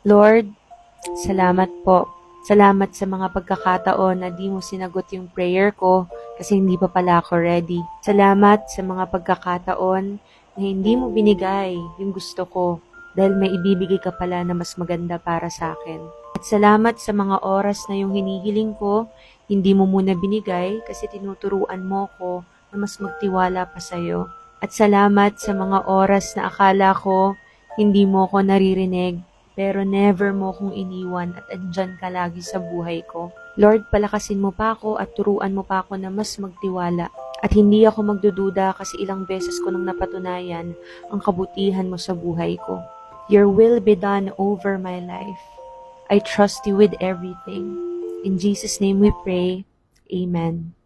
Lord, salamat po. Salamat sa mga pagkakataon na di mo sinagot yung prayer ko kasi hindi pa pala ako ready. Salamat sa mga pagkakataon na hindi mo binigay yung gusto ko dahil may ibibigay ka pala na mas maganda para sa akin. At salamat sa mga oras na yung hinihiling ko, hindi mo muna binigay kasi tinuturuan mo ko na mas magtiwala pa sa'yo. At salamat sa mga oras na akala ko hindi mo ko naririnig, pero never mo kong iniwan at andyan ka lagi sa buhay ko. Lord, palakasin mo pa ako at turuan mo pa ako na mas magtiwala. At hindi ako magdududa kasi ilang beses ko nang napatunayan ang kabutihan mo sa buhay ko. Your will be done over my life. I trust you with everything. In Jesus' name we pray. Amen.